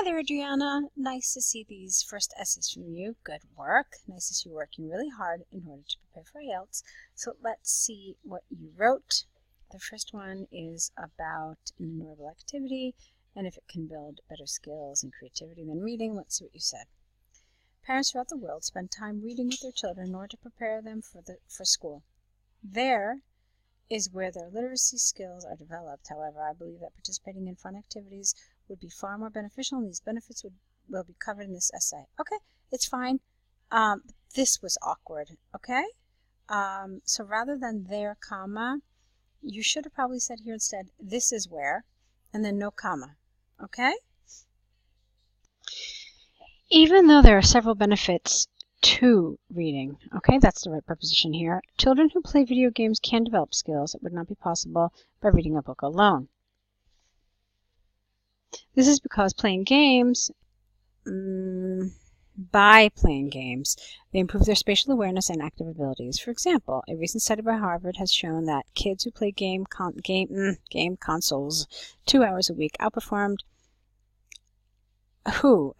Hi there, Adriana. Nice to see these first essays from you. Good work. Nice to see you working really hard in order to prepare for IELTS. So let's see what you wrote. The first one is about an enjoyable activity and if it can build better skills and creativity than reading. Let's see what you said. Parents throughout the world spend time reading with their children in order to prepare them for school. There is where their literacy skills are developed. However, I believe that participating in fun activities would be far more beneficial, and these benefits will be covered in this essay. Okay, it's fine. This was awkward, okay? So rather than there, comma, you should have probably said here instead, this is where, and then no comma, okay? Even though there are several benefits to reading, okay, that's the right preposition here, children who play video games can develop skills that would not be possible by reading a book alone. This is because playing games, by playing games, they improve their spatial awareness and active abilities. For example, a recent study by Harvard has shown that kids who play game consoles 2 hours a week outperformed who?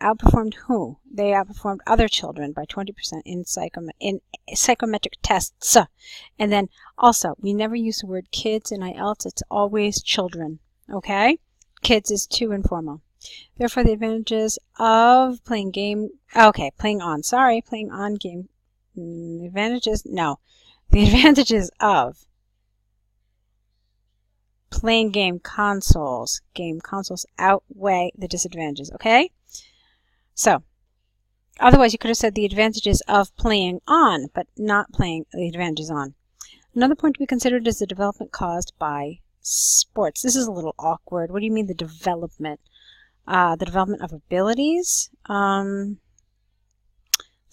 They outperformed other children by 20% in psychometric tests. And then also, we never use the word kids in IELTS. It's always children, okay? Kids is too informal. Therefore, the advantages of playing game, playing on game, the advantages of playing game consoles outweigh the disadvantages, okay? So, otherwise you could have said the advantages of playing on, but not playing the advantages on. Another point to be considered is the development caused by sports. This is a little awkward. What do you mean the development? The development of abilities? So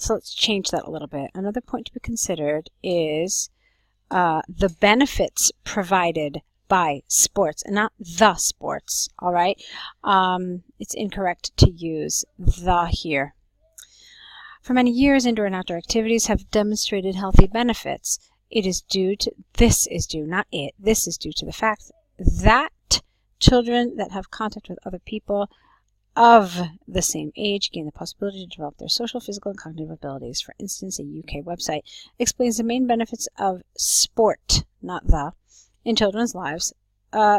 let's change that a little bit. Another point to be considered is the benefits provided by sports, and not the sports, all right? It's incorrect to use the here. For many years, indoor and outdoor activities have demonstrated healthy benefits. This is due to the fact that children that have contact with other people of the same age gain the possibility to develop their social, physical, and cognitive abilities. For instance, a UK website explains the main benefits of sport, not the, in children's lives,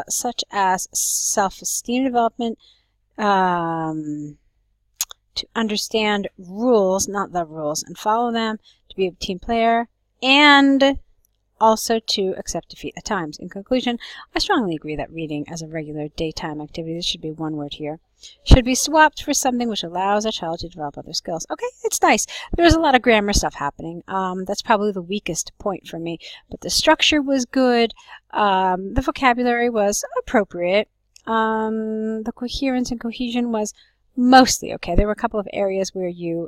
such as self-esteem development, to understand rules, not the rules, and follow them, to be a team player, and also to accept defeat at times. In conclusion, I strongly agree that reading as a regular daytime activity, this should be one word here, should be swapped for something which allows a child to develop other skills. Okay, it's nice. There's a lot of grammar stuff happening. That's probably the weakest point for me, but the structure was good. The vocabulary was appropriate. The coherence and cohesion was mostly okay. There were a couple of areas where you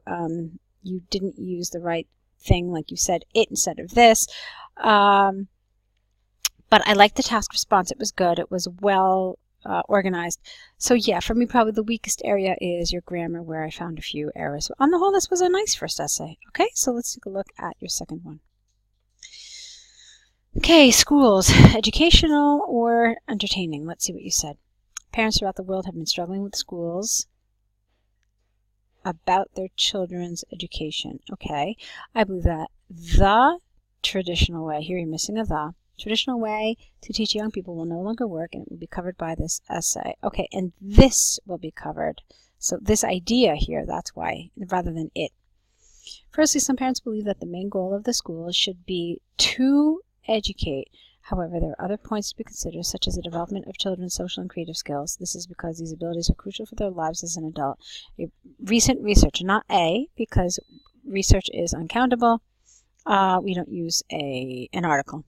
didn't use the right thing, like you said it instead of this. But I liked the task response. It was good. It was well organized. So yeah, for me, probably the weakest area is your grammar, where I found a few errors. On the whole, this was a nice first essay. Okay, so let's take a look at your second one. Okay, schools, educational or entertaining? Let's see what you said. Parents throughout the world have been struggling with schools about their children's education. Okay, I believe that the traditional way, here you're missing a the, traditional way to teach young people will no longer work, and it will be covered by this essay. Okay, and this will be covered. So this idea here, that's why, rather than it. Firstly, some parents believe that the main goal of the school should be to educate. However, there are other points to be considered, such as the development of children's social and creative skills. This is because these abilities are crucial for their lives as an adult. Recent research, not A, because research is uncountable. We don't use an article.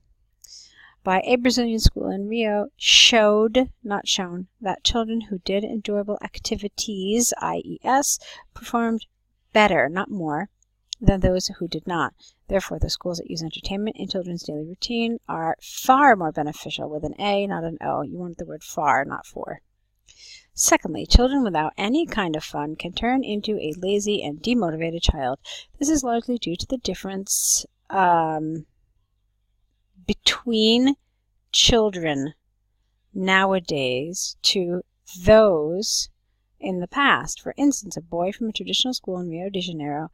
By a Brazilian school in Rio showed, not shown, that children who did enjoyable activities, IES, performed better, not more, than those who did not. Therefore, the schools that use entertainment in children's daily routine are far more beneficial, with an A, not an O. You want the word far, not for. Secondly, children without any kind of fun can turn into a lazy and demotivated child. This is largely due to the difference between children nowadays to those in the past. For instance, a boy from a traditional school in Rio de Janeiro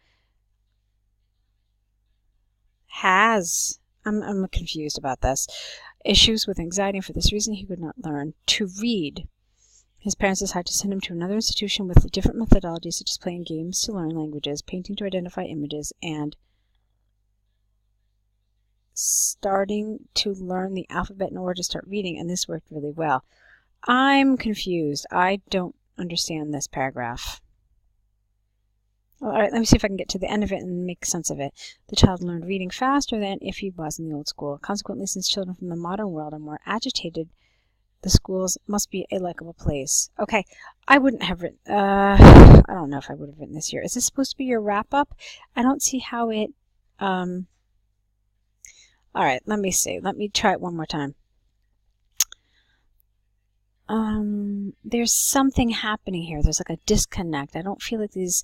has, I'm confused about this, issues with anxiety, and for this reason he could not learn to read. His parents decided to send him to another institution with different methodologies, such as playing games to learn languages, painting to identify images, and starting to learn the alphabet in order to start reading, and this worked really well. I'm confused. I don't understand this paragraph. All right, let me see if I can get to the end of it and make sense of it. The child learned reading faster than if he was in the old school. Consequently, since children from the modern world are more agitated, the schools must be a likable place. Okay, I wouldn't have written, I don't know if I would have written this here. Is this supposed to be your wrap-up? I don't see how it, all right, let me see. Let me try it one more time. There's something happening here. There's like a disconnect. I don't feel like these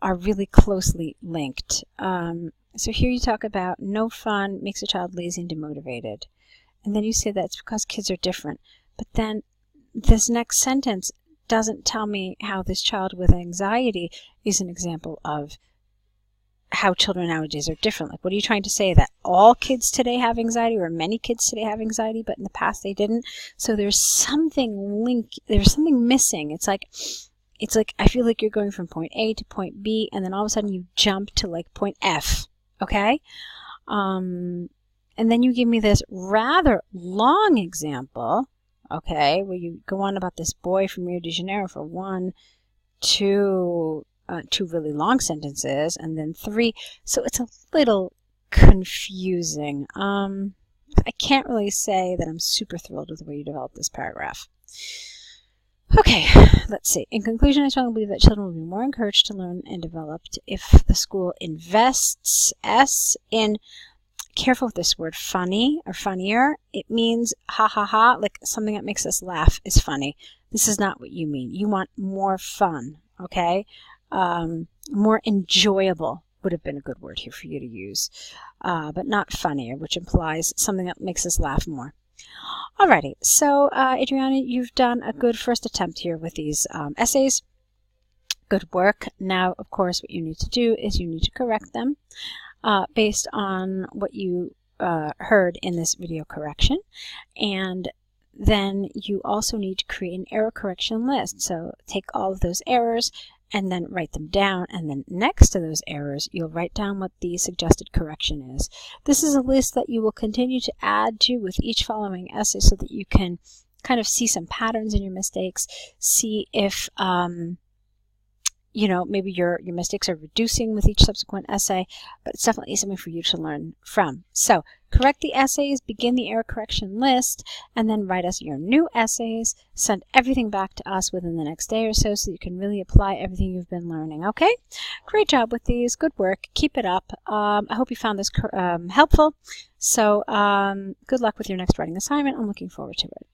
are really closely linked. So here you talk about no fun makes a child lazy and demotivated. And then you say that it's because kids are different. But then this next sentence doesn't tell me how this child with anxiety is an example of how children nowadays are different. Like, what are you trying to say? That all kids today have anxiety, or many kids today have anxiety, but in the past they didn't? So there's something there's something missing. It's like I feel like you're going from point A to point B, and then all of a sudden you jump to like point F, okay? And then you give me this rather long example, okay, where you go on about this boy from Rio de Janeiro for two really long sentences, and then 3. So it's a little confusing. I can't really say that I'm super thrilled with the way you developed this paragraph. Okay, let's see. In conclusion, I strongly believe that children will be more encouraged to learn and develop if the school invests in, careful with this word, funny or funnier. It means ha ha ha, like something that makes us laugh is funny. This is not what you mean. You want more fun, okay? More enjoyable would have been a good word here for you to use, but not funnier, which implies something that makes us laugh more. Alrighty, so Adriana, you've done a good first attempt here with these essays. Good work. Now, of course, what you need to do is you need to correct them based on what you heard in this video correction, and then you also need to create an error correction list. So take all of those errors and then write them down, and then next to those errors you'll write down what the suggested correction is. This is a list that you will continue to add to with each following essay so that you can kind of see some patterns in your mistakes, see if you know, maybe your mistakes are reducing with each subsequent essay, but it's definitely something for you to learn from. So correct the essays, begin the error correction list, and then write us your new essays. Send everything back to us within the next day or so you can really apply everything you've been learning, okay? Great job with these. Good work. Keep it up. I hope you found this helpful. So good luck with your next writing assignment. I'm looking forward to it.